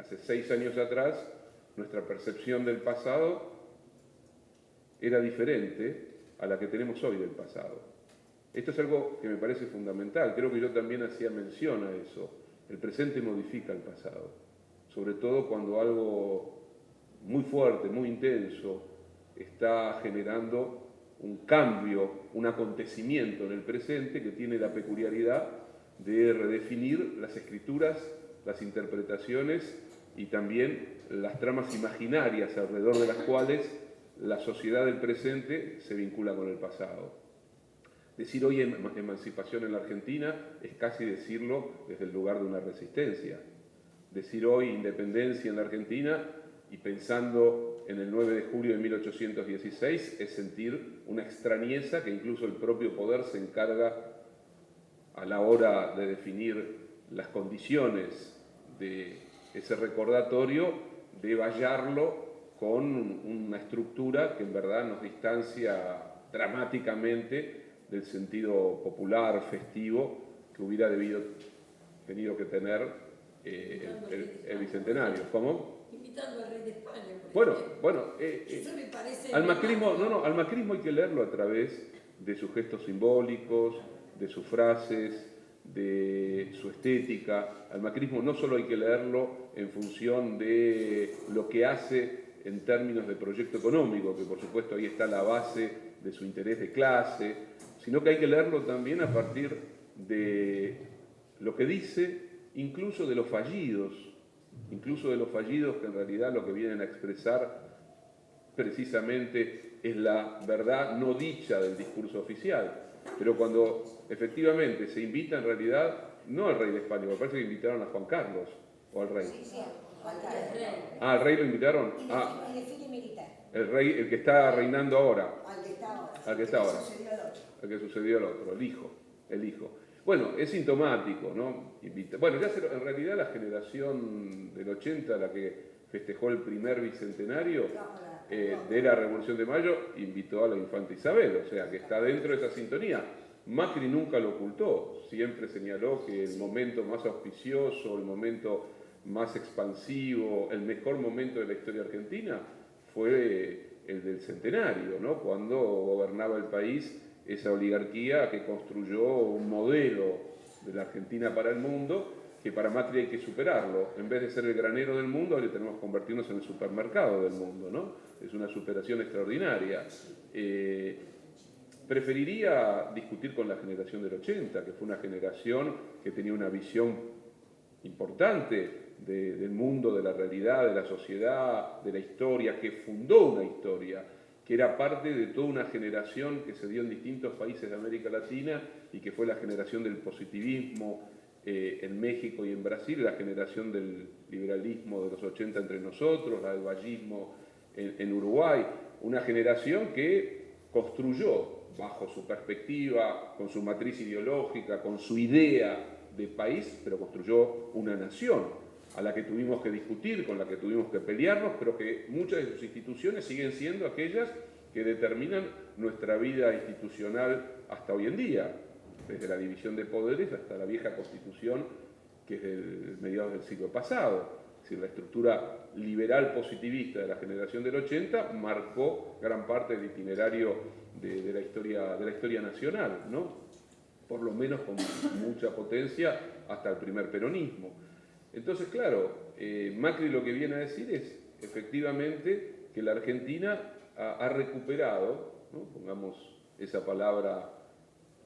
hace 6 años atrás nuestra percepción del pasado era diferente a la que tenemos hoy del pasado. Esto es algo que me parece fundamental, creo que yo también hacía mención a eso. El presente modifica el pasado, sobre todo cuando algo muy fuerte, muy intenso, está generando un cambio, un acontecimiento en el presente que tiene la peculiaridad de redefinir las escrituras, las interpretaciones y también las tramas imaginarias alrededor de las cuales la sociedad del presente se vincula con el pasado. Decir hoy emancipación en la Argentina es casi decirlo desde el lugar de una resistencia. Decir hoy independencia en la Argentina y pensando en el 9 de julio de 1816 es sentir una extrañeza que incluso el propio poder se encarga a la hora de definir las condiciones de ese recordatorio, de vallarlo con una estructura que en verdad nos distancia dramáticamente del sentido popular, festivo, que hubiera tenido que tener el Bicentenario. ¿Cómo? Invitando al rey de España. Bueno, eso me parece al macrismo hay que leerlo a través de sus gestos simbólicos, de sus frases, de su estética. Al macrismo no solo hay que leerlo en función de lo que hace en términos de proyecto económico, que por supuesto ahí está la base de su interés de clase, sino que hay que leerlo también a partir de lo que dice, incluso de los fallidos que en realidad lo que vienen a expresar precisamente es la verdad no dicha del discurso oficial. Pero cuando efectivamente se invita en realidad, no al rey de España, me parece que invitaron a Juan Carlos, o al rey. Sí, Juan Carlos. Al rey lo invitaron. Y desfile militar. El rey, el que está reinando ahora. Al que está ahora. Al que está ahora. Sucedió al otro. Al que sucedió al otro, el hijo. Bueno, es sintomático, ¿no? Bueno, en realidad la generación del 80, la que festejó el primer bicentenario de la Revolución de Mayo, invitó a la infanta Isabel, o sea, que está dentro de esa sintonía. Macri nunca lo ocultó, siempre señaló que el momento más auspicioso, el momento más expansivo, el mejor momento de la historia argentina fue el del centenario, ¿no? Cuando gobernaba el país esa oligarquía que construyó un modelo de la Argentina para el mundo, que para Macri hay que superarlo. En vez de ser el granero del mundo, ahora tenemos que convertirnos en el supermercado del mundo, ¿no? Es una superación extraordinaria. Preferiría discutir con la generación del 80, que fue una generación que tenía una visión importante del mundo, de la realidad, de la sociedad, de la historia, que fundó una historia, que era parte de toda una generación que se dio en distintos países de América Latina y que fue la generación del positivismo en México y en Brasil, la generación del liberalismo de los 80 entre nosotros, la del vallismo en Uruguay, una generación que construyó bajo su perspectiva, con su matriz ideológica, con su idea de país, pero construyó una nación a la que tuvimos que discutir, con la que tuvimos que pelearnos, pero que muchas de sus instituciones siguen siendo aquellas que determinan nuestra vida institucional hasta hoy en día, desde la división de poderes hasta la vieja Constitución, que es de mediados del siglo pasado. Es decir, la estructura liberal positivista de la generación del 80 marcó gran parte del itinerario de la historia nacional, ¿no? Por lo menos con mucha potencia hasta el primer peronismo. Entonces, claro, Macri lo que viene a decir es efectivamente que la Argentina ha recuperado, ¿no? Pongamos esa palabra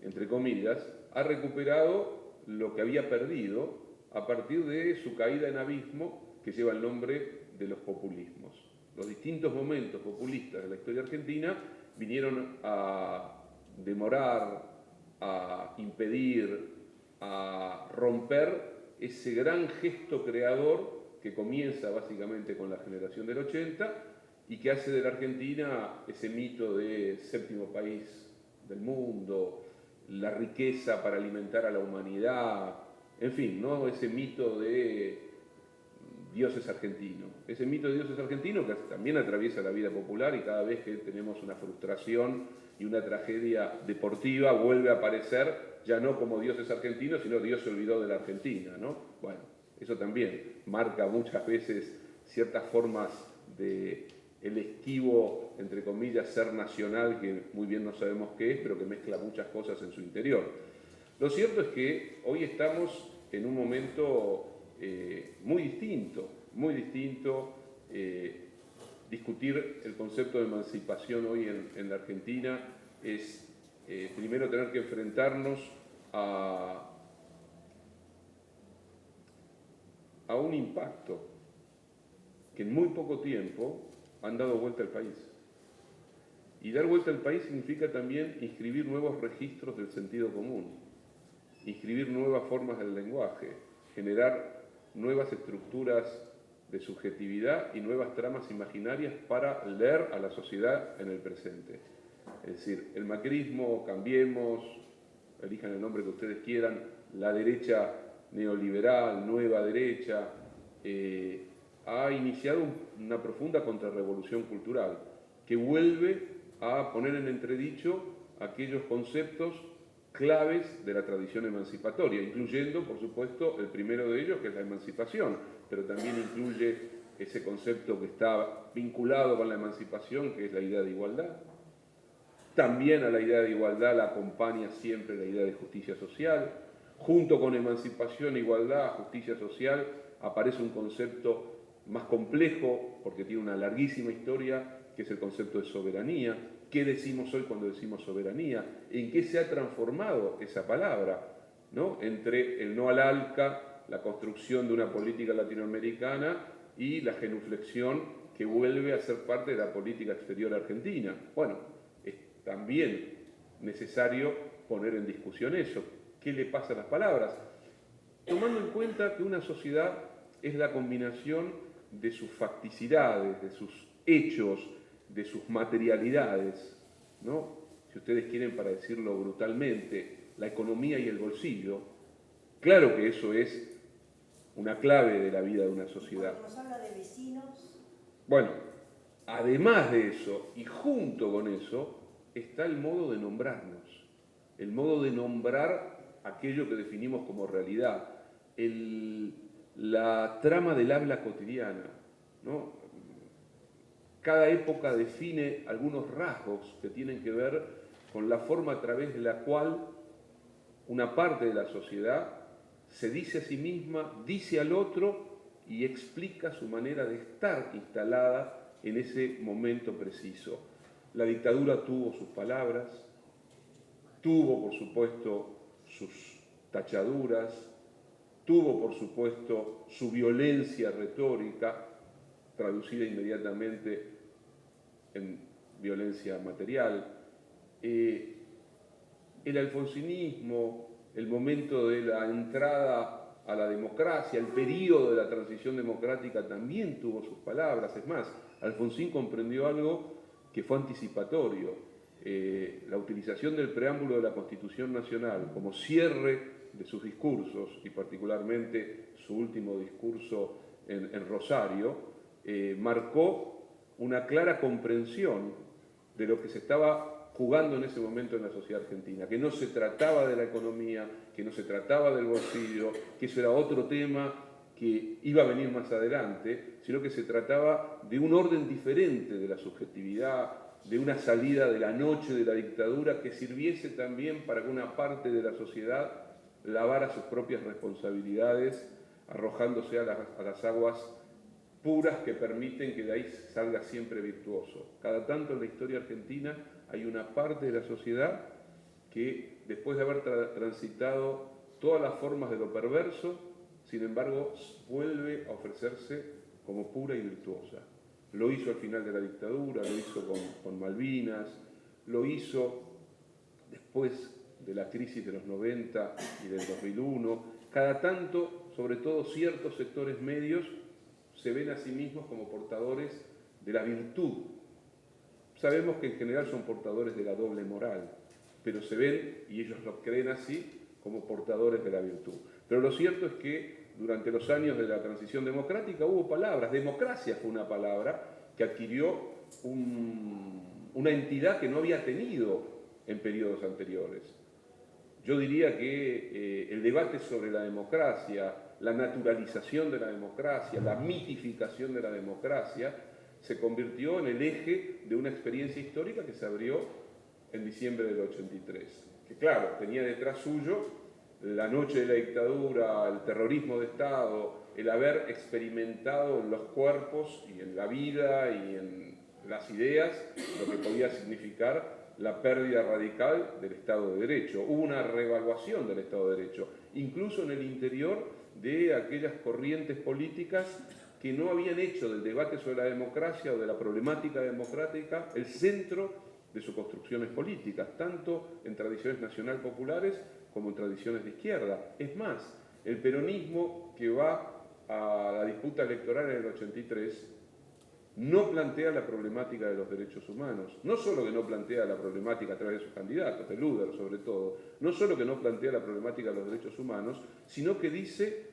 entre comillas, ha recuperado lo que había perdido a partir de su caída en abismo que lleva el nombre de los populismos. Los distintos momentos populistas de la historia argentina vinieron a demorar, a impedir, a romper ese gran gesto creador que comienza básicamente con la generación del 80 y que hace de la Argentina ese mito de séptimo país del mundo, la riqueza para alimentar a la humanidad, en fin, ¿no? Ese mito de dioses argentinos. Ese mito de dioses argentinos que también atraviesa la vida popular y cada vez que tenemos una frustración y una tragedia deportiva vuelve a aparecer ya no como dioses argentinos, sino Dios se olvidó de la Argentina, ¿no? Bueno, Eso también marca muchas veces ciertas formas de el esquivo, entre comillas, ser nacional, que muy bien no sabemos qué es, pero que mezcla muchas cosas en su interior. Lo cierto es que hoy estamos en un momento muy distinto. Discutir el concepto de emancipación hoy en la Argentina es primero tener que enfrentarnos a un impacto que en muy poco tiempo han dado vuelta al país. Y dar vuelta al país significa también inscribir nuevos registros del sentido común, inscribir nuevas formas del lenguaje, generar nuevas estructuras de subjetividad y nuevas tramas imaginarias para leer a la sociedad en el presente. Es decir, el macrismo, Cambiemos, elijan el nombre que ustedes quieran, la derecha neoliberal, nueva derecha, ha iniciado una profunda contrarrevolución cultural que vuelve a poner en entredicho aquellos conceptos claves de la tradición emancipatoria, incluyendo, por supuesto, el primero de ellos, que es la emancipación, pero también incluye ese concepto que está vinculado con la emancipación, que es la idea de igualdad. También a la idea de igualdad la acompaña siempre la idea de justicia social. Junto con emancipación, igualdad, justicia social, aparece un concepto más complejo, porque tiene una larguísima historia, que es el concepto de soberanía. ¿Qué decimos hoy cuando decimos soberanía? ¿En qué se ha transformado esa palabra? ¿No? Entre el no al ALCA, la construcción de una política latinoamericana y la genuflexión que vuelve a ser parte de la política exterior argentina. Bueno, es también necesario poner en discusión eso. ¿Qué le pasa a las palabras? Tomando en cuenta que una sociedad es la combinación de sus facticidades, de sus hechos, de sus materialidades, ¿no? Si ustedes quieren, para decirlo brutalmente, la economía y el bolsillo. Claro que eso es una clave de la vida de una sociedad. Cuando nos habla de vecinos. Bueno, además de eso, y junto con eso, está el modo de nombrarnos, el modo de nombrar aquello que definimos como realidad, la trama del habla cotidiana, ¿no? Cada época define algunos rasgos que tienen que ver con la forma a través de la cual una parte de la sociedad se dice a sí misma, dice al otro y explica su manera de estar instalada en ese momento preciso. La dictadura tuvo sus palabras, tuvo por supuesto sus tachaduras, tuvo por supuesto su violencia retórica, traducida inmediatamente en violencia material. El alfonsinismo, el momento de la entrada a la democracia, el periodo de la transición democrática también tuvo sus palabras. Es más, Alfonsín comprendió algo que fue anticipatorio. La utilización del preámbulo de la Constitución Nacional como cierre de sus discursos, y particularmente su último discurso en Rosario, marcó una clara comprensión de lo que se estaba jugando en ese momento en la sociedad argentina, que no se trataba de la economía, que no se trataba del bolsillo, que eso era otro tema que iba a venir más adelante, sino que se trataba de un orden diferente de la subjetividad, de una salida de la noche de la dictadura que sirviese también para que una parte de la sociedad lavara sus propias responsabilidades, arrojándose a las aguas puras que permiten que de ahí salga siempre virtuoso. Cada tanto en la historia argentina hay una parte de la sociedad que, después de haber transitado todas las formas de lo perverso, sin embargo, vuelve a ofrecerse como pura y virtuosa. Lo hizo al final de la dictadura, lo hizo con Malvinas, lo hizo después de la crisis de los 90 y del 2001. Cada tanto, sobre todo ciertos sectores medios, se ven a sí mismos como portadores de la virtud. Sabemos que en general son portadores de la doble moral, pero se ven, y ellos lo creen así, como portadores de la virtud. Pero lo cierto es que durante los años de la transición democrática hubo palabras. Democracia fue una palabra que adquirió una entidad que no había tenido en periodos anteriores. Yo diría que el debate sobre la democracia, la naturalización de la democracia, la mitificación de la democracia, se convirtió en el eje de una experiencia histórica que se abrió en diciembre del 83. Que claro, tenía detrás suyo la noche de la dictadura, el terrorismo de Estado, el haber experimentado en los cuerpos y en la vida y en las ideas lo que podía significar la pérdida radical del Estado de Derecho. Hubo una reevaluación del Estado de Derecho, incluso en el interior de aquellas corrientes políticas que no habían hecho del debate sobre la democracia o de la problemática democrática el centro de sus construcciones políticas, tanto en tradiciones nacional populares como en tradiciones de izquierda. Es más, el peronismo que va a la disputa electoral en el 83 no plantea la problemática de los derechos humanos. No solo que no plantea la problemática a través de sus candidatos, de Luder sobre todo, no solo que no plantea la problemática de los derechos humanos, sino que dice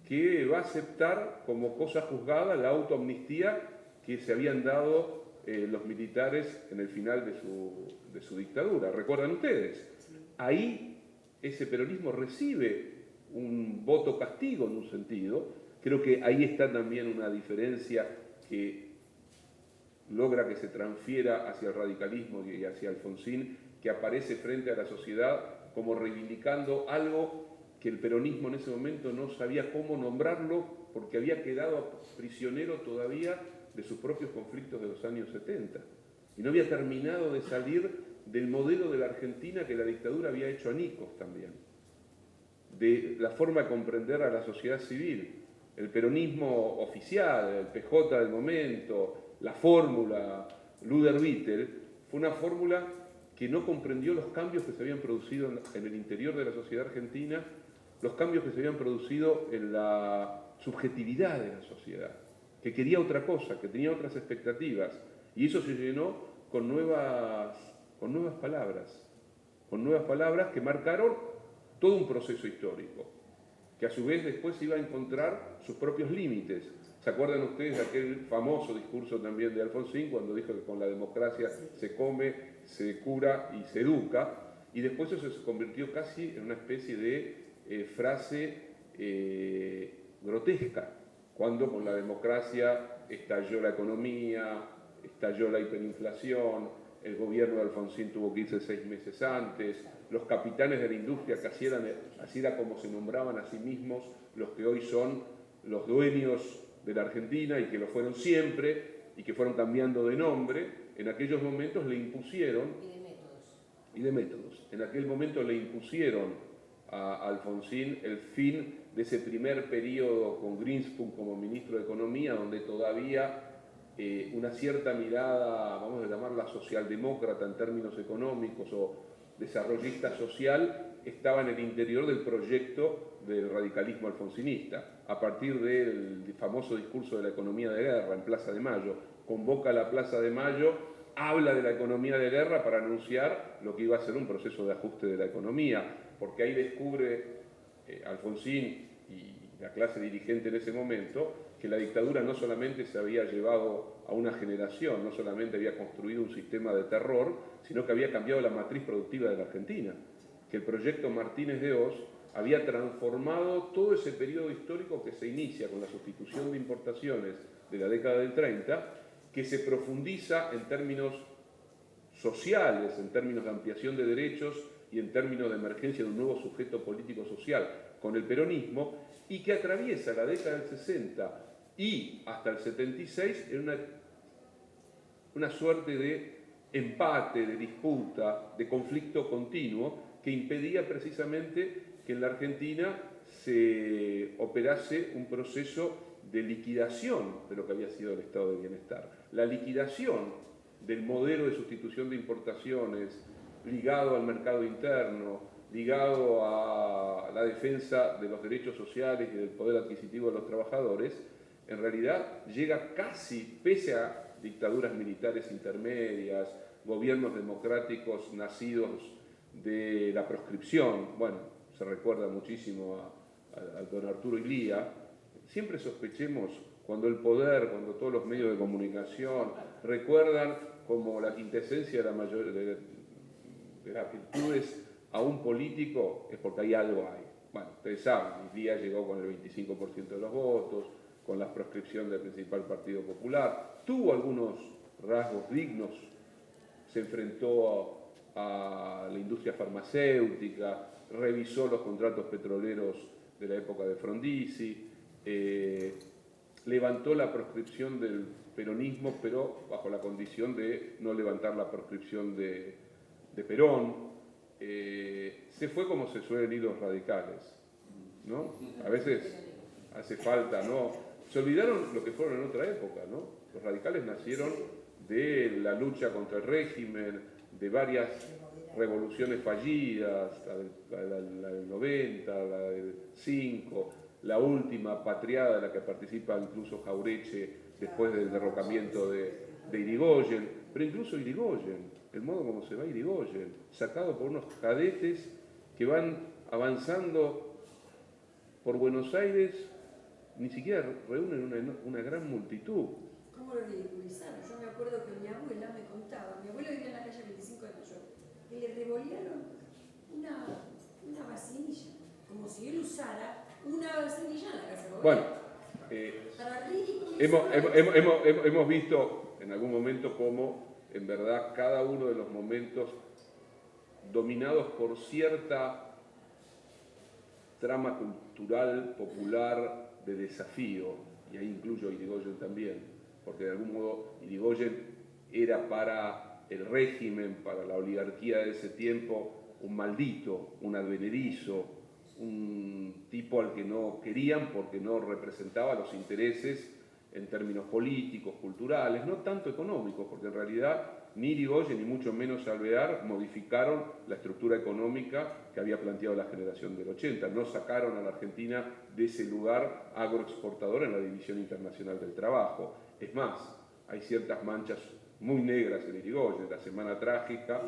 que va a aceptar como cosa juzgada la autoamnistía que se habían dado los militares en el final de su dictadura. ¿Recuerdan ustedes? Ahí ese peronismo recibe un voto castigo en un sentido. Creo que ahí está también una diferencia que logra que se transfiera hacia el radicalismo y hacia Alfonsín, que aparece frente a la sociedad como reivindicando algo que el peronismo en ese momento no sabía cómo nombrarlo porque había quedado prisionero todavía de sus propios conflictos de los años 70 y no había terminado de salir del modelo de la Argentina que la dictadura había hecho añicos también, de la forma de comprender a la sociedad civil. El peronismo oficial, el PJ del momento, la fórmula Luder-Vittel, fue una fórmula que no comprendió los cambios que se habían producido en el interior de la sociedad argentina, los cambios que se habían producido en la subjetividad de la sociedad, que quería otra cosa, que tenía otras expectativas, y eso se llenó con nuevas palabras que marcaron todo un proceso histórico, que a su vez después iba a encontrar sus propios límites. ¿Se acuerdan ustedes de aquel famoso discurso también de Alfonsín cuando dijo que con la democracia se come, se cura y se educa? Y después eso se convirtió casi en una especie de frase grotesca, cuando con la democracia estalló la economía, estalló la hiperinflación, el gobierno de Alfonsín tuvo que irse 6 meses antes, los capitanes de la industria, que así era como se nombraban a sí mismos los que hoy son los dueños de la Argentina y que lo fueron siempre y que fueron cambiando de nombre, en aquellos momentos le impusieron, y de métodos, en aquel momento le impusieron a Alfonsín el fin de ese primer periodo con Greenspoon como ministro de Economía, donde todavía una cierta mirada, vamos a llamarla socialdemócrata en términos económicos o desarrollista social, estaba en el interior del proyecto del radicalismo alfonsinista. A partir del famoso discurso de la economía de guerra en Plaza de Mayo, convoca la Plaza de Mayo, habla de la economía de guerra para anunciar lo que iba a ser un proceso de ajuste de la economía, porque ahí descubre Alfonsín y la clase dirigente en ese momento que la dictadura no solamente se había llevado a una generación, no solamente había construido un sistema de terror, sino que había cambiado la matriz productiva de la Argentina, que el proyecto Martínez de Oz había transformado todo ese periodo histórico que se inicia con la sustitución de importaciones de la década del 30, que se profundiza en términos sociales, en términos de ampliación de derechos y en términos de emergencia de un nuevo sujeto político-social con el peronismo, y que atraviesa la década del 60 y hasta el 76 en una suerte de empate, de disputa, de conflicto continuo que impedía precisamente que en la Argentina se operase un proceso de liquidación de lo que había sido el estado de bienestar. La liquidación del modelo de sustitución de importaciones ligado al mercado interno, ligado a la defensa de los derechos sociales y del poder adquisitivo de los trabajadores, en realidad llega casi, pese a dictaduras militares intermedias, gobiernos democráticos nacidos de la proscripción. Bueno, se recuerda muchísimo a don Arturo Illia. Siempre sospechemos cuando el poder, cuando todos los medios de comunicación recuerdan como la quintesencia de las virtudes a un político, es porque hay algo ahí. bueno, ustedes saben, Islía llegó con el 25% de los votos, con la proscripción del principal Partido Popular, tuvo algunos rasgos dignos, se enfrentó a la industria farmacéutica, revisó los contratos petroleros de la época de Frondizi, levantó la proscripción del peronismo, pero bajo la condición de no levantar la proscripción de Perón. Se fue como se suelen ir los radicales, ¿no? A veces hace falta, ¿no? Se olvidaron lo que fueron en otra época, ¿no? Los radicales nacieron de la lucha contra el régimen, de varias revoluciones fallidas, la del 90, la del 5, la última patriada de la que participa incluso Jaureche después del derrocamiento de Irigoyen, pero incluso Irigoyen, el modo como se va Irigoyen, sacado por unos cadetes que van avanzando por Buenos Aires, ni siquiera reúnen una gran multitud. ¿Cómo lo ridiculizaron? Yo me acuerdo que mi abuela me contaba, mi abuelo vivía en la calle 25 de Mayo, y le revolearon una vacinilla, como si él usara una vacinilla en la casa de Bueno, para ridiculizar. hemos visto en algún momento cómo, en verdad, cada uno de los momentos dominados por cierta trama cultural, popular, de desafío, y ahí incluyo a Irigoyen también, porque de algún modo Irigoyen era para el régimen, para la oligarquía de ese tiempo, un maldito, un advenedizo, un tipo al que no querían porque no representaba los intereses en términos políticos, culturales, no tanto económicos, porque en realidad ni Irigoyen ni mucho menos Alvear modificaron la estructura económica que había planteado la generación del 80, no sacaron a la Argentina de ese lugar agroexportador en la División Internacional del Trabajo. Es más, hay ciertas manchas muy negras en Irigoyen, la Semana Trágica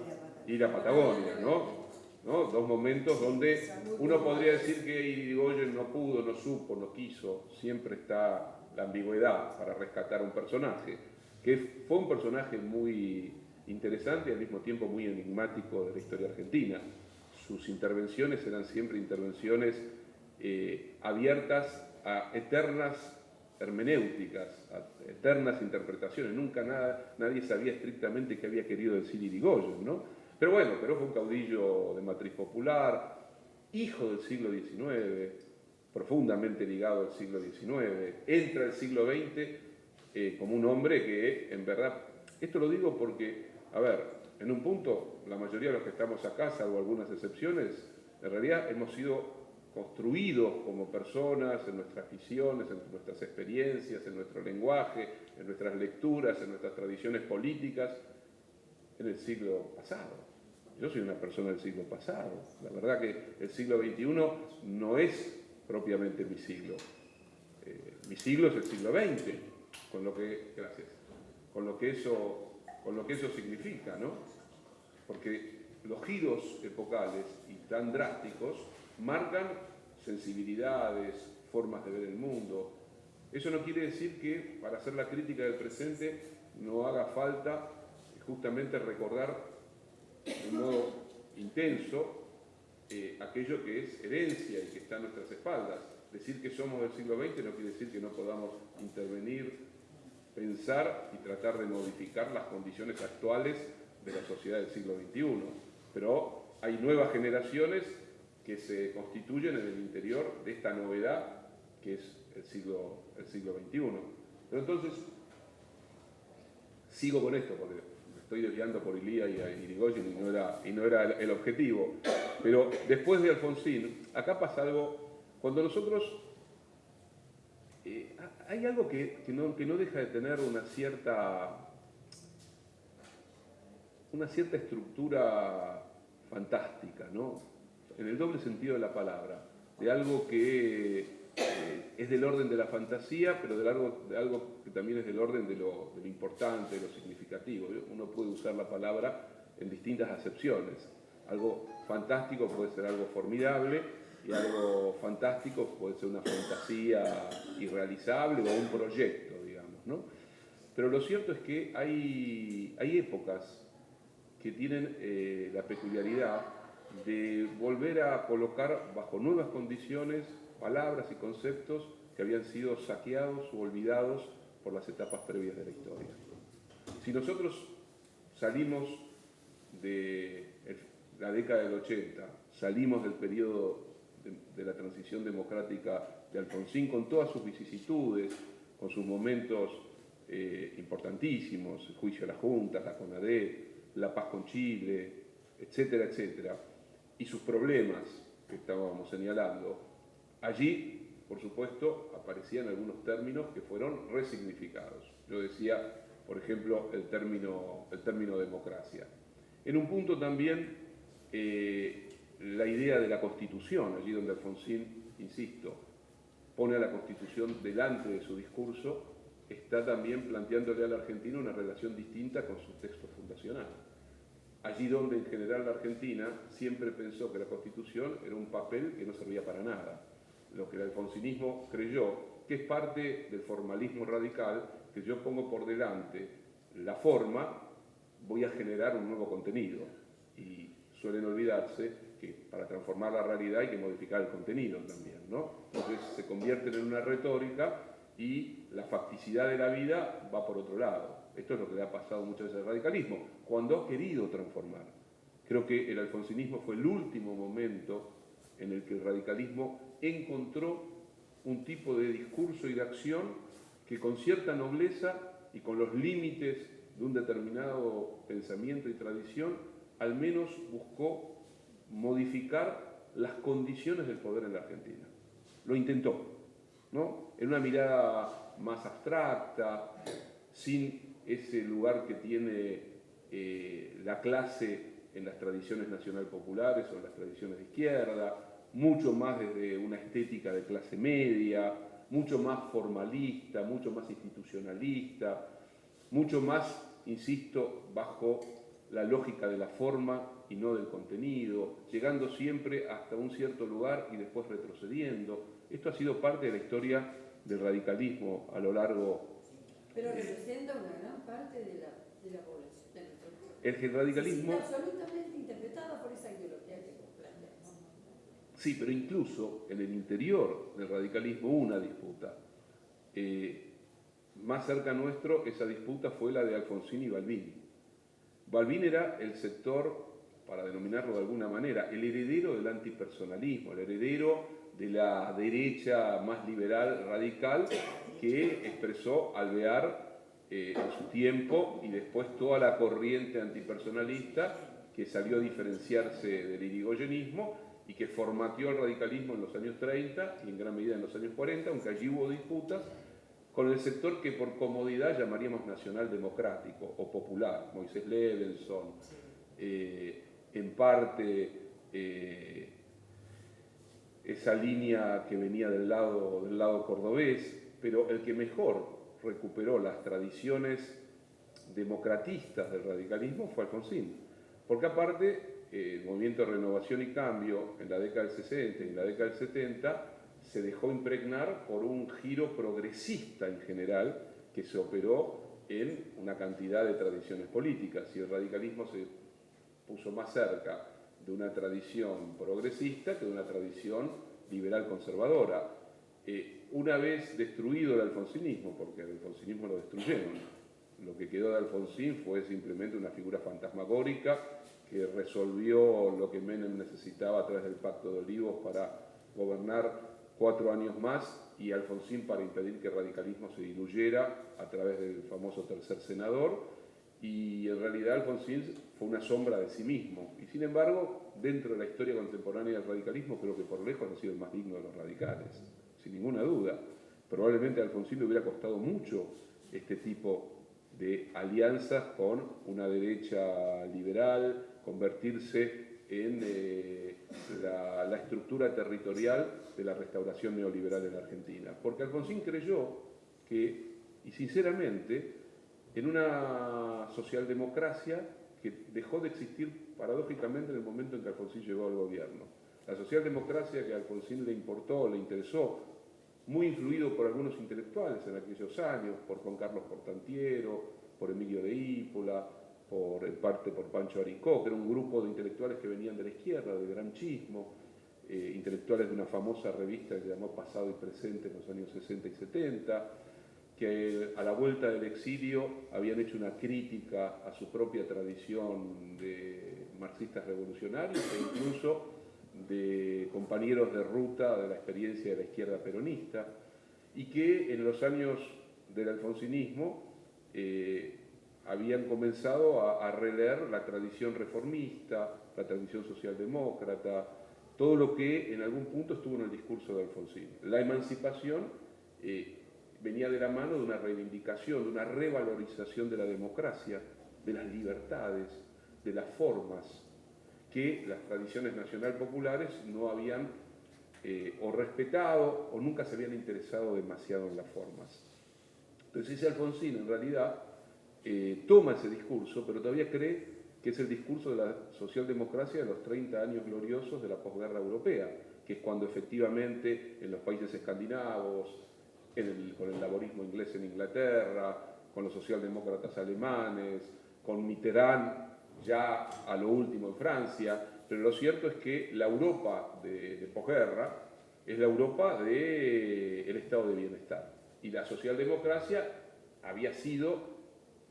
y la Patagonia, ¿no? Dos momentos donde uno podría decir que Irigoyen no pudo, no supo, no quiso, siempre está la ambigüedad para rescatar a un personaje, que fue un personaje muy interesante y al mismo tiempo muy enigmático de la historia argentina. Sus intervenciones eran siempre intervenciones abiertas a eternas hermenéuticas, a eternas interpretaciones. Nunca nadie sabía estrictamente qué había querido decir Irigoyen, ¿no? Pero bueno, Perón fue un caudillo de matriz popular, hijo del siglo XIX, profundamente ligado al siglo XIX, entra al siglo XX como un hombre que, en verdad, esto lo digo porque, a ver, en un punto, la mayoría de los que estamos acá, salvo algunas excepciones, en realidad hemos sido construidos como personas en nuestras visiones, en nuestras experiencias, en nuestro lenguaje, en nuestras lecturas, en nuestras tradiciones políticas, en el siglo pasado. Yo soy una persona del siglo pasado. La verdad que el siglo XXI no es propiamente mi siglo. Mi siglo es el siglo XX, con lo que, gracias, con lo que eso significa, ¿no? Porque los giros epocales y tan drásticos marcan sensibilidades, formas de ver el mundo. Eso no quiere decir que para hacer la crítica del presente no haga falta justamente recordar de un modo intenso aquello que es herencia y que está a nuestras espaldas. Decir que somos del siglo XX no quiere decir que no podamos intervenir, pensar y tratar de modificar las condiciones actuales de la sociedad del siglo XXI. Pero hay nuevas generaciones que se constituyen en el interior de esta novedad que es el siglo XXI. Pero entonces, sigo con esto porque me estoy desviando por Ilia y a Irigoyen y no era el objetivo. Pero después de Alfonsín, acá pasa algo, cuando nosotros... hay algo que no deja de tener una cierta estructura fantástica, ¿no? En el doble sentido de la palabra, de algo que es del orden de la fantasía, pero de algo que también es del orden de lo importante, de lo significativo. Uno puede usar la palabra en distintas acepciones. Algo fantástico puede ser algo formidable y algo fantástico puede ser una fantasía irrealizable o un proyecto, digamos, ¿no? Pero lo cierto es que hay épocas que tienen la peculiaridad de volver a colocar bajo nuevas condiciones palabras y conceptos que habían sido saqueados o olvidados por las etapas previas de la historia. Si nosotros salimos de la década del 80, salimos del periodo de la transición democrática de Alfonsín con todas sus vicisitudes, con sus momentos importantísimos, el juicio a las juntas, la CONADEP, la paz con Chile, etcétera, etcétera, y sus problemas que estábamos señalando, allí, por supuesto, aparecían algunos términos que fueron resignificados. Yo decía, por ejemplo, el término democracia. En un punto también la idea de la Constitución, allí donde Alfonsín, insisto, pone a la Constitución delante de su discurso, está también planteándole a la Argentina una relación distinta con su texto fundacional. Allí donde en general la Argentina siempre pensó que la Constitución era un papel que no servía para nada. Lo que el alfonsinismo creyó, que es parte del formalismo radical, que yo pongo por delante la forma, voy a generar un nuevo contenido. Y suelen olvidarse que para transformar la realidad hay que modificar el contenido también, ¿no? Entonces se convierten en una retórica y la facticidad de la vida va por otro lado. Esto es lo que le ha pasado muchas veces al radicalismo, cuando ha querido transformar. Creo que el alfonsinismo fue el último momento en el que el radicalismo encontró un tipo de discurso y de acción que con cierta nobleza y con los límites de un determinado pensamiento y tradición, al menos buscó modificar las condiciones del poder en la Argentina. Lo intentó, ¿no? En una mirada más abstracta, sin ese lugar que tiene la clase en las tradiciones nacional populares o en las tradiciones de izquierda, mucho más desde una estética de clase media, mucho más formalista, mucho más institucionalista, mucho más, insisto, bajo la lógica de la forma y no del contenido, llegando siempre hasta un cierto lugar y después retrocediendo. Esto ha sido parte de la historia del radicalismo a lo largo. Pero representa una gran parte de la población, de nuestro pueblo. El radicalismo. Se siente absolutamente interpretada por esa ideología que vos planteas. Sí, pero incluso en el interior del radicalismo hubo una disputa. Más cerca nuestro, esa disputa fue la de Alfonsín y Balbín. Balbín era el sector, para denominarlo de alguna manera, el heredero del antipersonalismo, el heredero de la derecha más liberal, radical, que expresó Alvear en su tiempo y después toda la corriente antipersonalista que salió a diferenciarse del irigoyenismo y que formateó el radicalismo en los años 30 y en gran medida en los años 40, aunque allí hubo disputas con el sector que por comodidad llamaríamos nacional democrático o popular, Moisés Levenson, en parte esa línea que venía del lado cordobés, pero el que mejor recuperó las tradiciones democratistas del radicalismo fue Alfonsín, porque aparte el movimiento de renovación y cambio en la década del 60 y en la década del 70 se dejó impregnar por un giro progresista en general que se operó en una cantidad de tradiciones políticas, y el radicalismo se puso más cerca de una tradición progresista que de una tradición liberal conservadora. Una vez destruido el alfonsinismo, porque el alfonsinismo lo destruyeron, lo que quedó de Alfonsín fue simplemente una figura fantasmagórica que resolvió lo que Menem necesitaba a través del Pacto de Olivos para gobernar 4 años más, y Alfonsín para impedir que el radicalismo se diluyera a través del famoso tercer senador, y en realidad Alfonsín fue una sombra de sí mismo, y sin embargo dentro de la historia contemporánea del radicalismo creo que por lejos ha sido el más digno de los radicales, sin ninguna duda. Probablemente a Alfonsín le hubiera costado mucho este tipo de alianzas con una derecha liberal, convertirse en la estructura territorial de la restauración neoliberal en la Argentina. Porque Alfonsín creyó que, y sinceramente, en una socialdemocracia que dejó de existir paradójicamente en el momento en que Alfonsín llegó al gobierno. La socialdemocracia que a Alfonsín le importó, le interesó, muy influido por algunos intelectuales en aquellos años, por Juan Carlos Portantiero, por Emilio de Ípola, en parte por Pancho Aricó, que era un grupo de intelectuales que venían de la izquierda, del granchismo, intelectuales de una famosa revista que se llamó Pasado y Presente en los años 60 y 70, que a la vuelta del exilio habían hecho una crítica a su propia tradición de marxistas revolucionarios e incluso de compañeros de ruta de la experiencia de la izquierda peronista, y que en los años del alfonsinismo habían comenzado a releer la tradición reformista, la tradición socialdemócrata, todo lo que en algún punto estuvo en el discurso de Alfonsín. La emancipación venía de la mano de una reivindicación, de una revalorización de la democracia, de las libertades, de las formas que las tradiciones nacional populares no habían o respetado o nunca se habían interesado demasiado en las formas. Entonces ese Alfonsín en realidad toma ese discurso, pero todavía cree que es el discurso de la socialdemocracia de los 30 años gloriosos de la posguerra europea, que es cuando efectivamente en los países escandinavos, con el laborismo inglés en Inglaterra, con los socialdemócratas alemanes, con Mitterrand ya a lo último en Francia, pero lo cierto es que la Europa de posguerra es la Europa del estado de bienestar, y la socialdemocracia había sido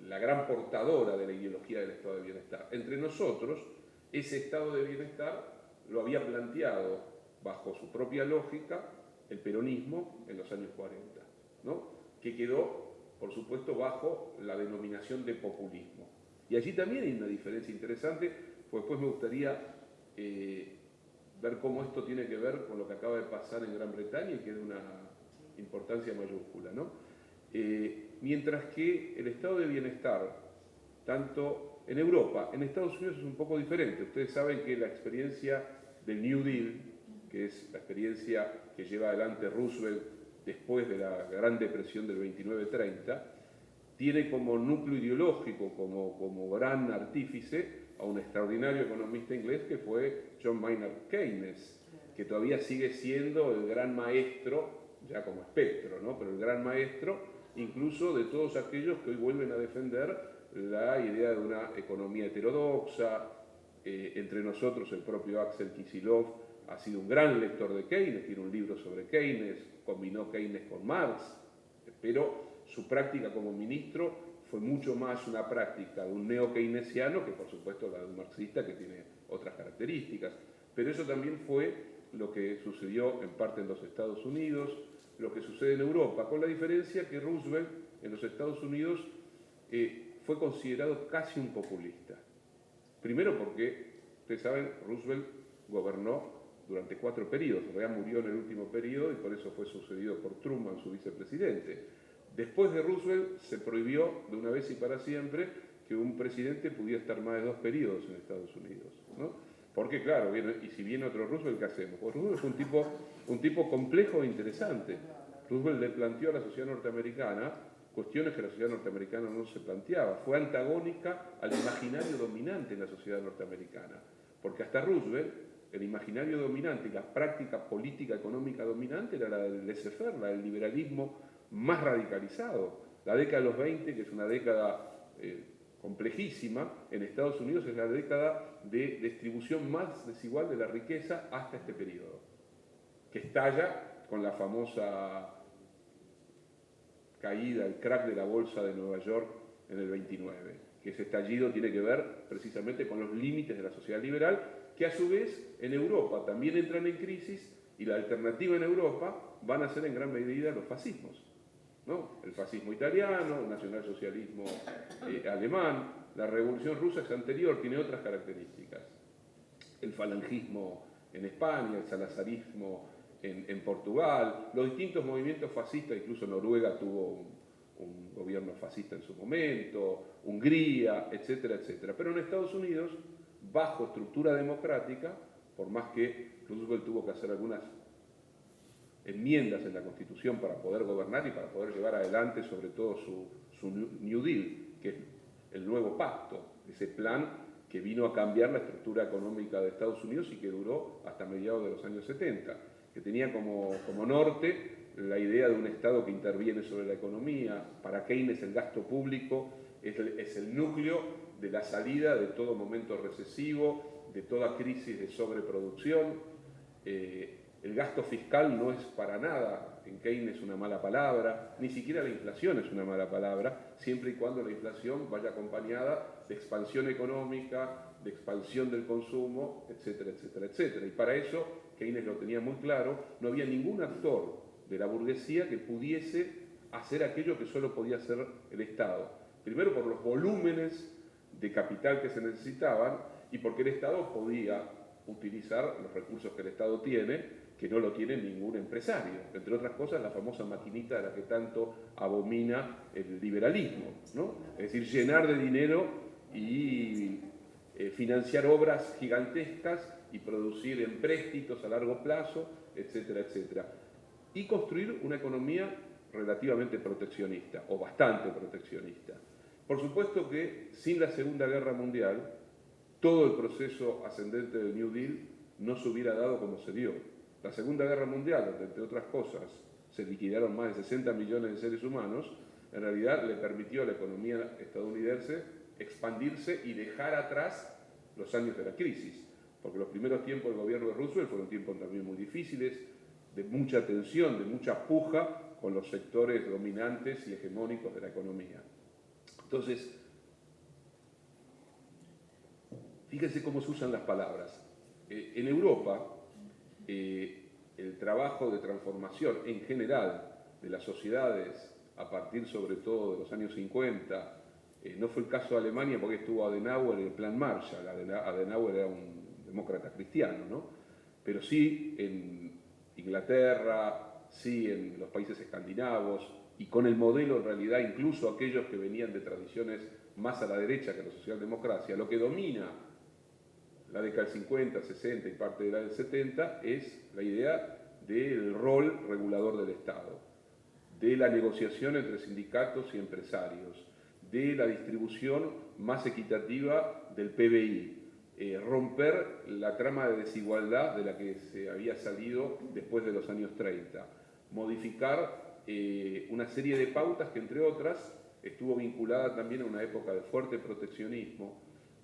la gran portadora de la ideología del estado de bienestar. Entre nosotros, ese estado de bienestar lo había planteado bajo su propia lógica el peronismo en los años 40, ¿no? Que quedó, por supuesto, bajo la denominación de populismo. Y allí también hay una diferencia interesante, pues después me gustaría ver cómo esto tiene que ver con lo que acaba de pasar en Gran Bretaña y que es de una importancia mayúscula, ¿no? Mientras que el estado de bienestar, tanto en Europa, en Estados Unidos es un poco diferente. Ustedes saben que la experiencia del New Deal, que es la experiencia que lleva adelante Roosevelt después de la Gran Depresión del 29-30, tiene como núcleo ideológico, como gran artífice, a un extraordinario economista inglés que fue John Maynard Keynes, que todavía sigue siendo el gran maestro, ya como espectro, ¿no? Pero el gran maestro incluso de todos aquellos que hoy vuelven a defender la idea de una economía heterodoxa. Entre nosotros el propio Axel Kicillof ha sido un gran lector de Keynes, tiene un libro sobre Keynes, combinó Keynes con Marx, pero su práctica como ministro fue mucho más una práctica de un neo-keynesiano que por supuesto la de un marxista que tiene otras características. Pero eso también fue lo que sucedió en parte en los Estados Unidos, lo que sucede en Europa, con la diferencia que Roosevelt en los Estados Unidos fue considerado casi un populista. Primero porque, ustedes saben, Roosevelt gobernó durante 4 periodos, en realidad murió en el último periodo y por eso fue sucedido por Truman, su vicepresidente. Después de Roosevelt se prohibió de una vez y para siempre que un presidente pudiera estar más de 2 periodos en Estados Unidos, ¿no? Porque claro, y si viene otro Roosevelt, ¿qué hacemos? Pues Roosevelt fue un tipo complejo e interesante. Roosevelt le planteó a la sociedad norteamericana cuestiones que la sociedad norteamericana no se planteaba. Fue antagónica al imaginario dominante en la sociedad norteamericana. Porque hasta Roosevelt, el imaginario dominante y la práctica política económica dominante era la del laissez-faire, la del liberalismo más radicalizado. La década de los 20, que es una década complejísima, en Estados Unidos es la década de distribución más desigual de la riqueza hasta este periodo, que estalla con la famosa caída, el crack de la bolsa de Nueva York en el 29, que ese estallido tiene que ver precisamente con los límites de la sociedad liberal, que a su vez en Europa también entran en crisis, y la alternativa en Europa van a ser en gran medida los fascismos, ¿no? El fascismo italiano, el nacionalsocialismo alemán. La revolución rusa es anterior, tiene otras características. El falangismo en España, el salazarismo en Portugal, los distintos movimientos fascistas, incluso Noruega tuvo un gobierno fascista en su momento, Hungría, etcétera, etcétera. Pero en Estados Unidos, bajo estructura democrática, por más que Roosevelt tuvo que hacer algunas enmiendas en la Constitución para poder gobernar y para poder llevar adelante sobre todo su New Deal, que es el nuevo pacto, ese plan que vino a cambiar la estructura económica de Estados Unidos y que duró hasta mediados de los años 70, que tenía como norte la idea de un Estado que interviene sobre la economía. Para Keynes el gasto público es el núcleo de la salida de todo momento recesivo, de toda crisis de sobreproducción. El gasto fiscal no es para nada en Keynes una mala palabra, ni siquiera la inflación es una mala palabra, siempre y cuando la inflación vaya acompañada de expansión económica, de expansión del consumo, etcétera, etcétera, etcétera. Y para eso, Keynes lo tenía muy claro, no había ningún actor de la burguesía que pudiese hacer aquello que solo podía hacer el Estado. Primero por los volúmenes de capital que se necesitaban y porque el Estado podía utilizar los recursos que el Estado tiene, que no lo tiene ningún empresario. Entre otras cosas, la famosa maquinita de la que tanto abomina el liberalismo, ¿no? Es decir, llenar de dinero y financiar obras gigantescas y producir empréstitos a largo plazo, etcétera, etcétera. Y construir una economía relativamente proteccionista, o bastante proteccionista. Por supuesto que sin la Segunda Guerra Mundial, todo el proceso ascendente del New Deal no se hubiera dado como se dio. La Segunda Guerra Mundial, donde entre otras cosas se liquidaron más de 60 millones de seres humanos, en realidad le permitió a la economía estadounidense expandirse y dejar atrás los años de la crisis, porque los primeros tiempos del gobierno de Roosevelt fueron tiempos también muy difíciles, de mucha tensión, de mucha puja con los sectores dominantes y hegemónicos de la economía. Entonces, fíjense cómo se usan las palabras. En Europa, el trabajo de transformación en general de las sociedades, a partir sobre todo de los años 50, no fue el caso de Alemania porque estuvo Adenauer en el Plan Marshall. Adenauer era un demócrata cristiano, ¿no? Pero sí en Inglaterra, sí en los países escandinavos, y con el modelo en realidad incluso aquellos que venían de tradiciones más a la derecha que la socialdemocracia, lo que domina la década del 50, 60 y parte de la del 70 es la idea del rol regulador del Estado, de la negociación entre sindicatos y empresarios, de la distribución más equitativa del PBI, romper la trama de desigualdad de la que se había salido después de los años 30, modificar una serie de pautas que, entre otras, estuvo vinculada también a una época de fuerte proteccionismo,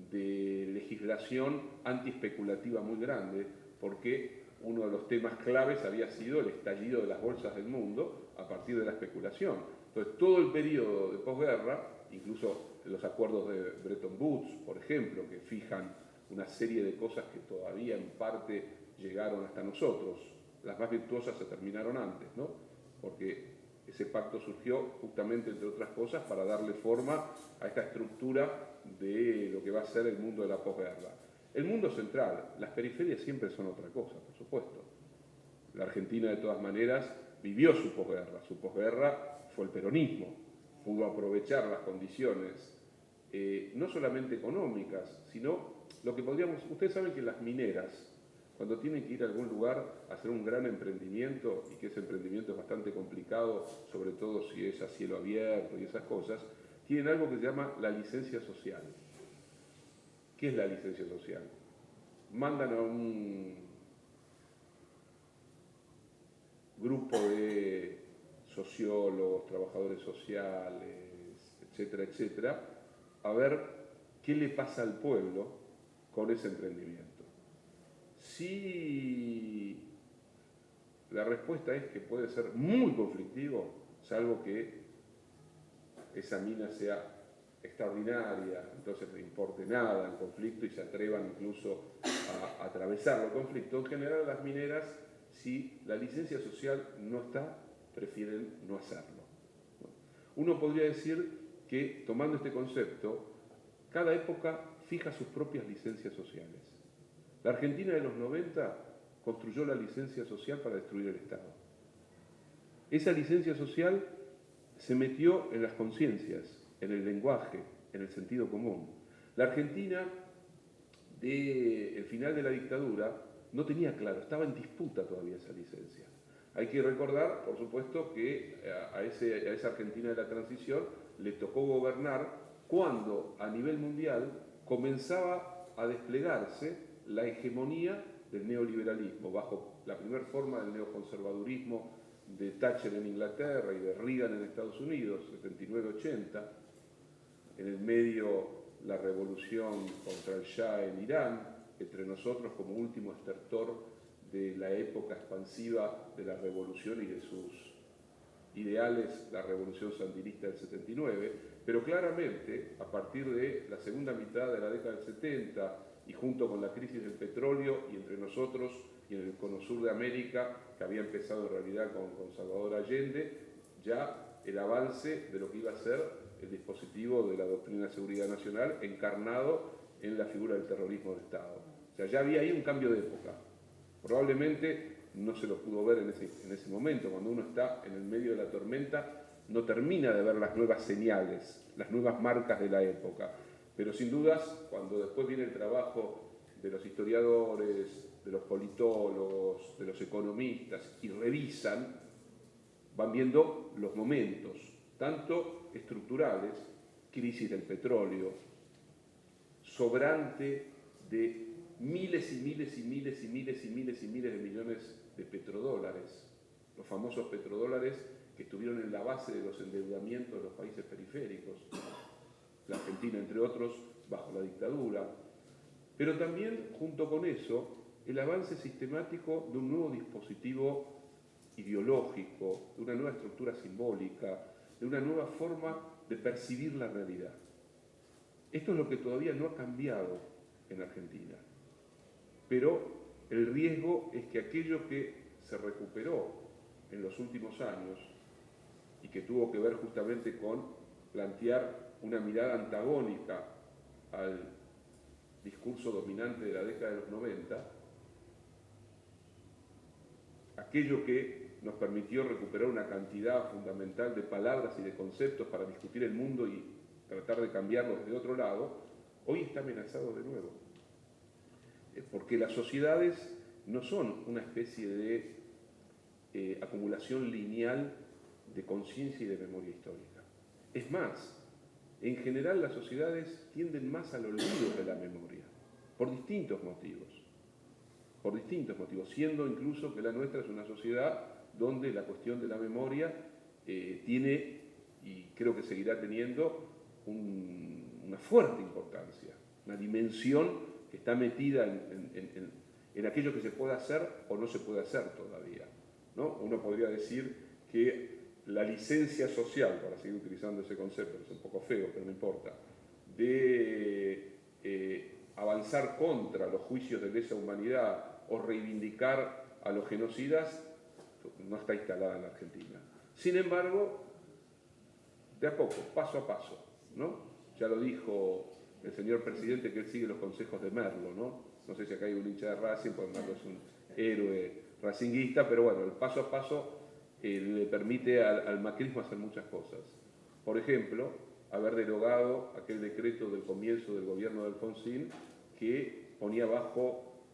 de legislación antiespeculativa muy grande, porque uno de los temas claves había sido el estallido de las bolsas del mundo a partir de la especulación. Entonces, todo el periodo de posguerra, incluso los acuerdos de Bretton Woods, por ejemplo, que fijan una serie de cosas que todavía en parte llegaron hasta nosotros, las más virtuosas se terminaron antes, ¿no? Porque ese pacto surgió justamente, entre otras cosas, para darle forma a esta estructura de lo que va a ser el mundo de la posguerra. El mundo central, las periferias siempre son otra cosa, por supuesto. La Argentina, de todas maneras, vivió su posguerra. Su posguerra fue el peronismo. Pudo aprovechar las condiciones, no solamente económicas, sino lo que podríamos... Ustedes saben que las mineras, cuando tienen que ir a algún lugar a hacer un gran emprendimiento, y que ese emprendimiento es bastante complicado, sobre todo si es a cielo abierto y esas cosas, tienen algo que se llama la licencia social. ¿Qué es la licencia social? Mandan a un grupo de sociólogos, trabajadores sociales, etcétera, etcétera, a ver qué le pasa al pueblo con ese emprendimiento. Si la respuesta es que puede ser muy conflictivo, salvo que esa mina sea extraordinaria, entonces no importe nada el conflicto y se atrevan incluso a atravesar el conflicto. En general, las mineras, si la licencia social no está, prefieren no hacerlo. Uno podría decir que, tomando este concepto, cada época fija sus propias licencias sociales. La Argentina de los 90 construyó la licencia social para destruir el Estado. Esa licencia social se metió en las conciencias, en el lenguaje, en el sentido común. La Argentina del final de la dictadura no tenía claro, estaba en disputa todavía esa licencia. Hay que recordar, por supuesto, que a esa Argentina de la transición le tocó gobernar cuando a nivel mundial comenzaba a desplegarse la hegemonía del neoliberalismo, bajo la primera forma del neoconservadurismo de Thatcher en Inglaterra y de Reagan en Estados Unidos, 79-80, en el medio la revolución contra el Shah en Irán, entre nosotros como último estertor de la época expansiva de la revolución y de sus ideales, la revolución sandinista del 79, pero claramente a partir de la segunda mitad de la década del 70 y junto con la crisis del petróleo y entre nosotros y en el cono sur de América, que había empezado en realidad con Salvador Allende, ya el avance de lo que iba a ser el dispositivo de la doctrina de seguridad nacional encarnado en la figura del terrorismo de Estado. O sea, ya había ahí un cambio de época. Probablemente no se lo pudo ver en ese momento. Cuando uno está en el medio de la tormenta, no termina de ver las nuevas señales, las nuevas marcas de la época. Pero sin dudas, cuando después viene el trabajo de los historiadores, de los politólogos, de los economistas, y revisan, van viendo los momentos, tanto estructurales, crisis del petróleo, sobrante de miles y miles y miles y miles y miles y miles de millones de petrodólares, los famosos petrodólares que estuvieron en la base de los endeudamientos de los países periféricos, la Argentina entre otros, bajo la dictadura, pero también junto con eso el avance sistemático de un nuevo dispositivo ideológico, de una nueva estructura simbólica, de una nueva forma de percibir la realidad. Esto es lo que todavía no ha cambiado en Argentina, pero el riesgo es que aquello que se recuperó en los últimos años y que tuvo que ver justamente con plantear una mirada antagónica al discurso dominante de la década de los 90, aquello que nos permitió recuperar una cantidad fundamental de palabras y de conceptos para discutir el mundo y tratar de cambiarlos de otro lado, hoy está amenazado de nuevo. Porque las sociedades no son una especie de acumulación lineal de conciencia y de memoria histórica. Es más, en general las sociedades tienden más al olvido de la memoria, por distintos motivos, siendo incluso que la nuestra es una sociedad donde la cuestión de la memoria tiene, y creo que seguirá teniendo, una fuerte importancia, una dimensión que está metida en aquello que se puede hacer o no se puede hacer todavía, ¿no? Uno podría decir que la licencia social, para seguir utilizando ese concepto, es un poco feo, pero no importa, de avanzar contra los juicios de lesa humanidad o reivindicar a los genocidas, no está instalada en la Argentina. Sin embargo, de a poco, paso a paso, ¿no? Ya lo dijo el señor presidente que él sigue los consejos de Merlo, ¿no? No sé si acá hay un hincha de Racing, porque Merlo es un héroe racinguista, pero bueno, el paso a paso le permite al macrismo hacer muchas cosas. Por ejemplo, haber derogado aquel decreto del comienzo del gobierno de Alfonsín que ponía bajo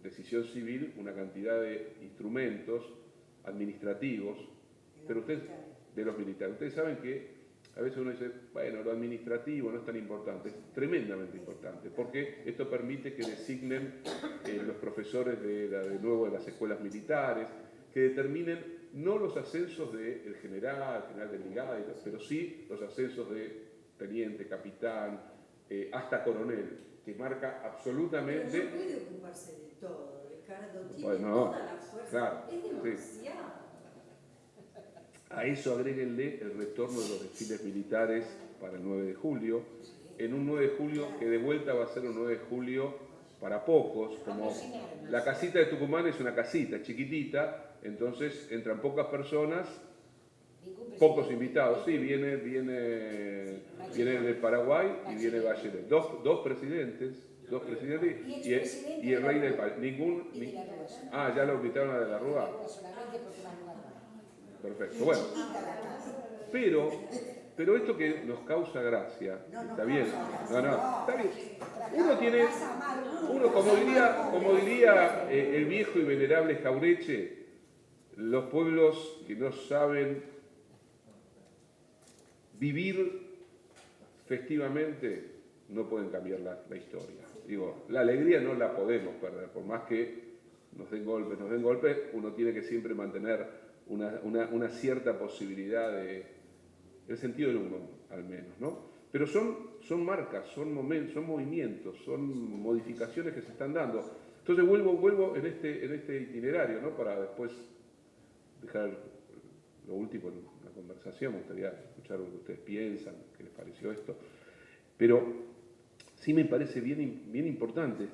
decisión civil una cantidad de instrumentos administrativos, pero ustedes, de los militares. Ustedes saben que a veces uno dice, bueno, lo administrativo no es tan importante, es tremendamente importante, porque esto permite que designen los profesores de las escuelas militares, que determinen no los ascensos del general de brigada, pero sí los ascensos de teniente, capitán, hasta coronel, que marca absolutamente... Pero no puede ocuparse de todo, Ricardo, tiene bueno, toda la fuerza, claro, es demasiado. Sí. A eso agréguenle el retorno de los desfiles militares para el 9 de julio, en un 9 de julio que de vuelta va a ser un 9 de julio para pocos, como la casita de Tucumán es una casita chiquitita, entonces entran pocas personas, pocos invitados. Sí, viene de Paraguay y viene Bachelet. Dos presidentes y el rey del país. Ya lo invitaron a De la Rúa. Perfecto. Bueno, pero esto que nos causa gracia, está bien. Está bien. Uno como diría el viejo y venerable Jaureche, los pueblos que no saben vivir festivamente no pueden cambiar la historia. Digo, la alegría no la podemos perder, por más que nos den golpes, uno tiene que siempre mantener una cierta posibilidad el sentido del humor, al menos, ¿no? Pero son marcas, son momentos, son movimientos, son modificaciones que se están dando. Entonces vuelvo en este itinerario, ¿no? Para después dejar lo último en la conversación. Me gustaría escuchar lo que ustedes piensan, qué les pareció esto. Pero sí me parece bien importante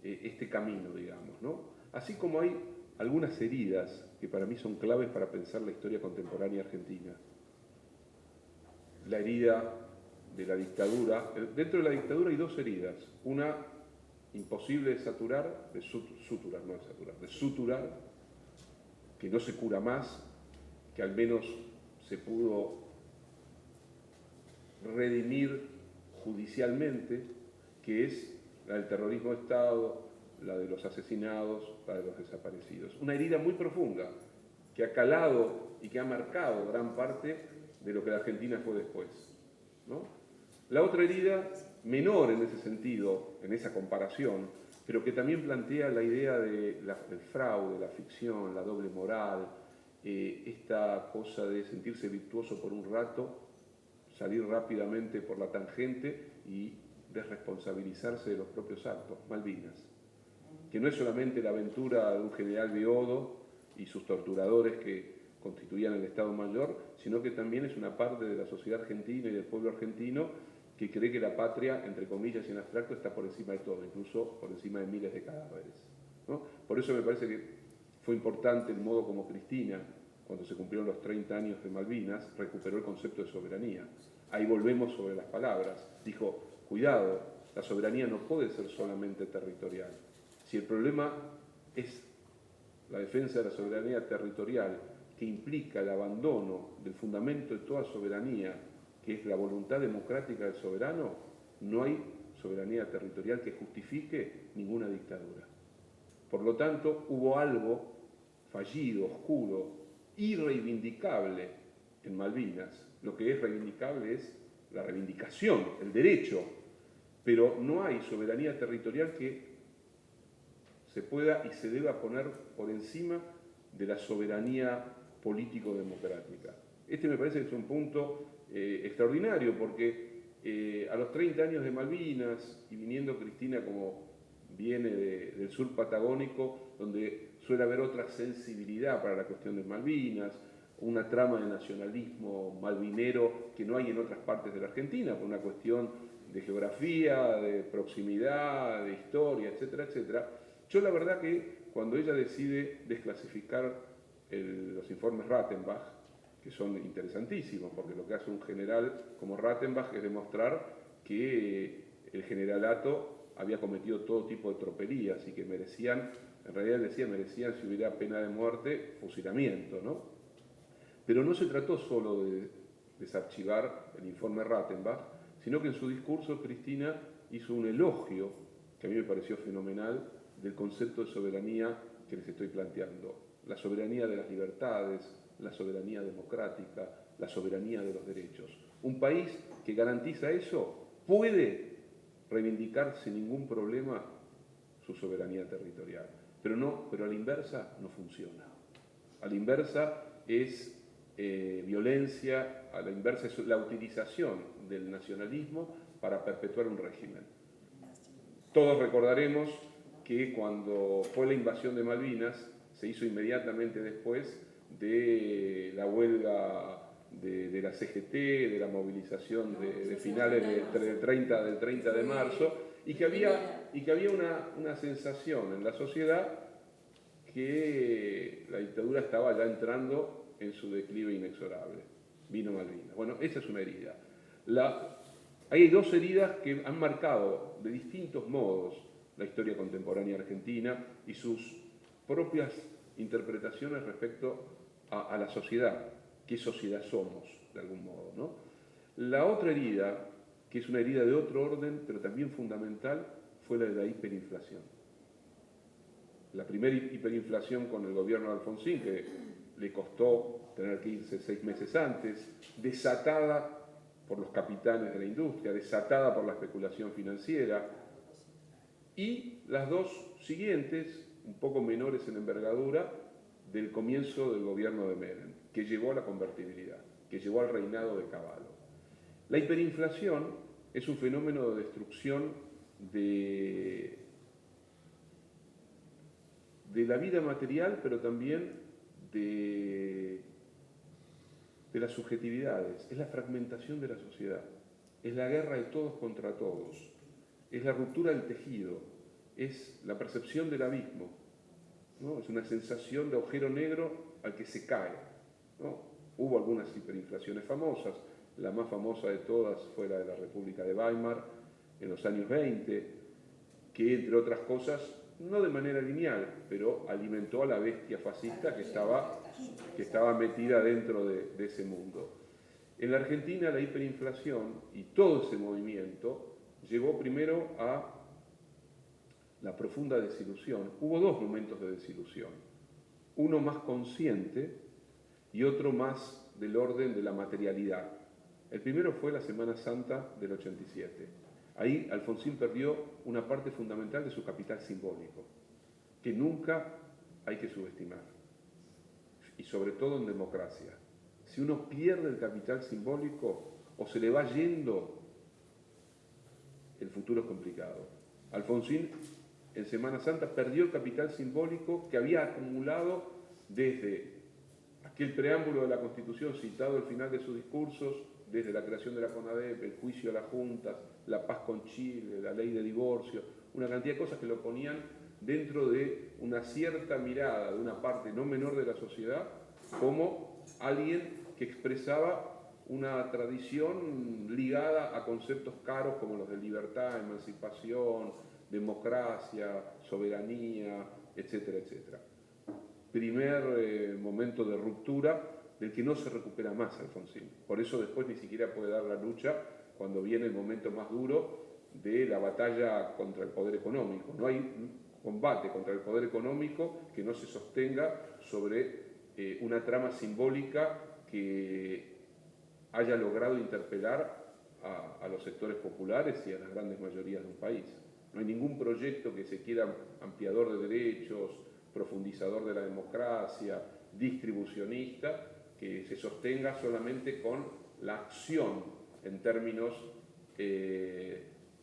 este camino, digamos, ¿no? Así como hay algunas heridas que para mí son claves para pensar la historia contemporánea argentina. La herida de la dictadura. Dentro de la dictadura hay dos heridas. Una imposible de suturar, que no se cura más, que al menos se pudo redimir judicialmente, que es la del terrorismo de Estado, la de los asesinados, la de los desaparecidos. Una herida muy profunda que ha calado y que ha marcado gran parte de lo que la Argentina fue después, ¿no? La otra herida, menor en ese sentido, en esa comparación, pero que también plantea la idea del fraude, la ficción, la doble moral, esta cosa de sentirse virtuoso por un rato, salir rápidamente por la tangente y desresponsabilizarse de los propios actos. Malvinas, que no es solamente la aventura de un general Beodo y sus torturadores que constituían el Estado Mayor, sino que también es una parte de la sociedad argentina y del pueblo argentino que cree que la patria, entre comillas y en abstracto, está por encima de todo, incluso por encima de miles de cadáveres, ¿no? Por eso me parece que fue importante el modo como Cristina, cuando se cumplieron los 30 años de Malvinas, recuperó el concepto de soberanía. Ahí volvemos sobre las palabras. Dijo, cuidado, la soberanía no puede ser solamente territorial. Si el problema es la defensa de la soberanía territorial, que implica el abandono del fundamento de toda soberanía, que es la voluntad democrática del soberano, no hay soberanía territorial que justifique ninguna dictadura. Por lo tanto, hubo algo fallido, oscuro, irreivindicable en Malvinas. Lo que es reivindicable es la reivindicación, el derecho, pero no hay soberanía territorial que se pueda y se deba poner por encima de la soberanía político-democrática. Este me parece que es un punto extraordinario, porque a los 30 años de Malvinas, y viniendo Cristina como viene del sur patagónico, donde suele haber otra sensibilidad para la cuestión de Malvinas, una trama de nacionalismo malvinero que no hay en otras partes de la Argentina, por una cuestión de geografía, de proximidad, de historia, etcétera, etcétera. Yo la verdad que cuando ella decide desclasificar los informes Rattenbach, que son interesantísimos, porque lo que hace un general como Rattenbach es demostrar que el generalato había cometido todo tipo de tropelías y que merecían, en realidad decía, merecían, si hubiera pena de muerte, fusilamiento, ¿no? Pero no se trató solo de desarchivar el informe Rattenbach, sino que en su discurso Cristina hizo un elogio, que a mí me pareció fenomenal, del concepto de soberanía que les estoy planteando. La soberanía de las libertades, la soberanía democrática, la soberanía de los derechos. Un país que garantiza eso puede reivindicar sin ningún problema su soberanía territorial. Pero a la inversa no funciona. A la inversa es violencia, a la inversa es la utilización del nacionalismo para perpetuar un régimen. Todos recordaremos que cuando fue la invasión de Malvinas, se hizo inmediatamente después de la huelga de la CGT, de la movilización de finales del 30 de marzo, y que había una sensación en la sociedad que la dictadura estaba ya entrando en su declive inexorable. Vino Malvinas. Bueno, esa es una herida. Hay dos heridas que han marcado de distintos modos la historia contemporánea argentina y sus propias interpretaciones respecto a la sociedad. ¿Qué sociedad somos, de algún modo, ¿no? La otra herida, que es una herida de otro orden, pero también fundamental, fue la de la hiperinflación. La primera hiperinflación con el gobierno de Alfonsín, que le costó tener que irse 6 meses antes, desatada por los capitanes de la industria, desatada por la especulación financiera, y las dos siguientes, un poco menores en envergadura, del comienzo del gobierno de Menem, que llevó a la convertibilidad, que llevó al reinado de Cavallo. La hiperinflación es un fenómeno de destrucción de la vida material, pero también de las subjetividades. Es la fragmentación de la sociedad, es la guerra de todos contra todos, es la ruptura del tejido, es la percepción del abismo, ¿no? Es una sensación de agujero negro al que se cae, ¿no? Hubo algunas hiperinflaciones famosas, la más famosa de todas fue la de la República de Weimar en los años 20, que entre otras cosas, no de manera lineal, pero alimentó a la bestia fascista que estaba metida dentro de ese mundo. En la Argentina la hiperinflación y todo ese movimiento llevó primero a la profunda desilusión. Hubo dos momentos de desilusión, uno más consciente y otro más del orden de la materialidad. El primero fue la Semana Santa del 87. Ahí Alfonsín perdió una parte fundamental de su capital simbólico, que nunca hay que subestimar, y sobre todo en democracia. Si uno pierde el capital simbólico o se le va yendo, el futuro es complicado. Alfonsín en Semana Santa perdió el capital simbólico que había acumulado desde aquel preámbulo de la Constitución citado al final de sus discursos, desde la creación de la CONADEP, el juicio a las juntas, la paz con Chile, la ley de divorcio, una cantidad de cosas que lo ponían dentro de una cierta mirada de una parte no menor de la sociedad como alguien que expresaba una tradición ligada a conceptos caros como los de libertad, emancipación, democracia, soberanía, etcétera, etcétera. Primer momento de ruptura del que no se recupera más Alfonsín. Por eso después ni siquiera puede dar la lucha cuando viene el momento más duro de la batalla contra el poder económico. No hay combate contra el poder económico que no se sostenga sobre una trama simbólica que haya logrado interpelar a los sectores populares y a las grandes mayorías de un país. No hay ningún proyecto que se quiera ampliador de derechos, profundizador de la democracia, distribucionista, que se sostenga solamente con la acción en términos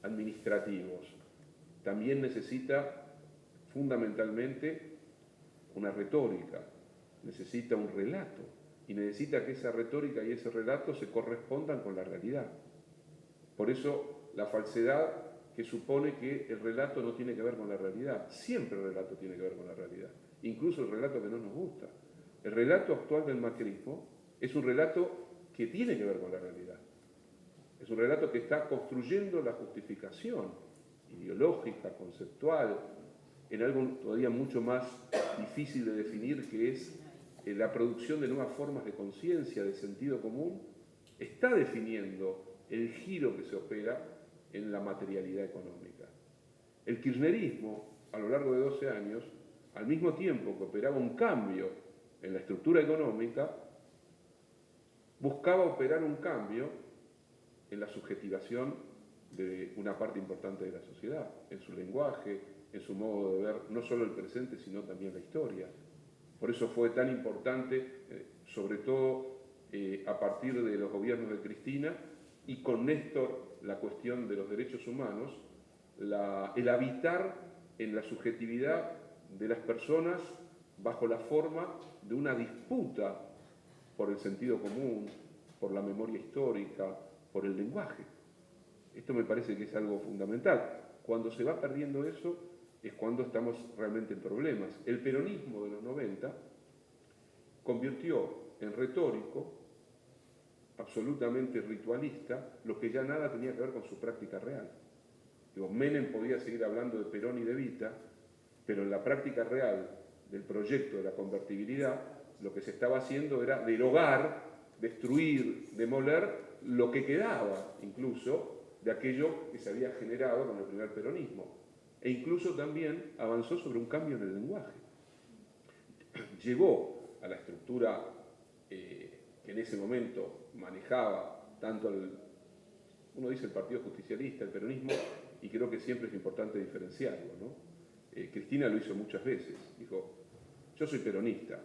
administrativos. También necesita fundamentalmente una retórica, necesita un relato y necesita que esa retórica y ese relato se correspondan con la realidad. Por eso la falsedad que supone que el relato no tiene que ver con la realidad. Siempre el relato tiene que ver con la realidad, incluso el relato que no nos gusta. El relato actual del macrismo es un relato que tiene que ver con la realidad. Es un relato que está construyendo la justificación ideológica, conceptual, en algo todavía mucho más difícil de definir, que es la producción de nuevas formas de conciencia, de sentido común, está definiendo el giro que se opera en la materialidad económica. El kirchnerismo, a lo largo de 12 años, al mismo tiempo que operaba un cambio en la estructura económica, buscaba operar un cambio en la subjetivación de una parte importante de la sociedad, en su lenguaje, en su modo de ver no solo el presente, sino también la historia. Por eso fue tan importante, sobre todo a partir de los gobiernos de Cristina, y con Néstor la cuestión de los derechos humanos, el habitar en la subjetividad de las personas bajo la forma de una disputa por el sentido común, por la memoria histórica, por el lenguaje. Esto me parece que es algo fundamental. Cuando se va perdiendo eso es cuando estamos realmente en problemas. El peronismo de los 90 convirtió en retórico, absolutamente ritualista, lo que ya nada tenía que ver con su práctica real. Menem podía seguir hablando de Perón y de Evita, pero en la práctica real del proyecto de la convertibilidad, lo que se estaba haciendo era derogar, destruir, demoler lo que quedaba incluso de aquello que se había generado con el primer peronismo. E incluso también avanzó sobre un cambio en el lenguaje. Llevó a la estructura que en ese momento manejaba tanto uno dice el Partido Justicialista, el peronismo, y creo que siempre es importante diferenciarlo, ¿no? Cristina lo hizo muchas veces, dijo, yo soy peronista,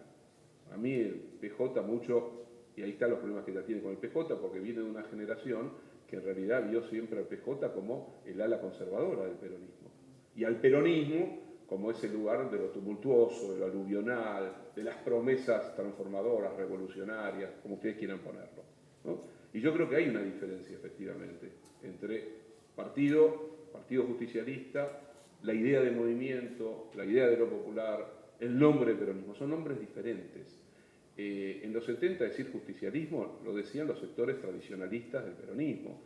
a mí el PJ mucho, y ahí están los problemas que ya tiene con el PJ, porque viene de una generación que en realidad vio siempre al PJ como el ala conservadora del peronismo. Y al peronismo como ese lugar de lo tumultuoso, de lo aluvional, de las promesas transformadoras, revolucionarias, como ustedes quieran ponerlo, ¿no? Y yo creo que hay una diferencia, efectivamente, entre partido justicialista, la idea de movimiento, la idea de lo popular, el nombre de peronismo. Son nombres diferentes. En los 70 decir justicialismo lo decían los sectores tradicionalistas del peronismo.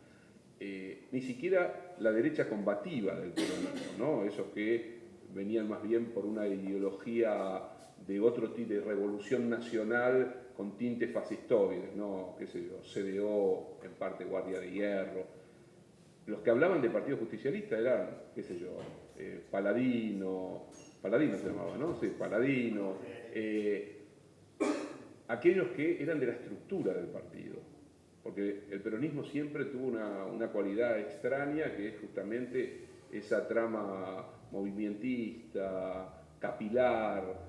Ni siquiera la derecha combativa del peronismo, ¿no? Esos que venían más bien por una ideología de otro tipo de revolución nacional con tintes fascistoides, ¿no? Qué sé yo, CDO, en parte Guardia de Hierro. Los que hablaban de partido justicialista eran, qué sé yo, Paladino se llamaba, ¿no? Sí, Paladino, aquellos que eran de la estructura del partido, porque el peronismo siempre tuvo una cualidad extraña que es justamente esa trama movimentista, capilar,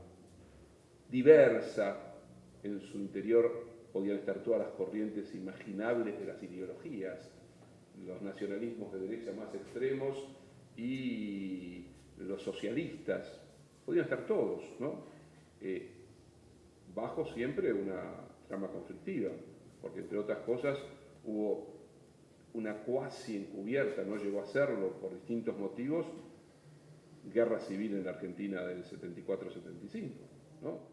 diversa. En su interior podían estar todas las corrientes imaginables de las ideologías, los nacionalismos de derecha más extremos y los socialistas, podían estar todos, ¿no? Bajo siempre una trama conflictiva, porque entre otras cosas hubo una cuasi encubierta, no llegó a serlo por distintos motivos, guerra civil en la Argentina del 74-75, ¿no?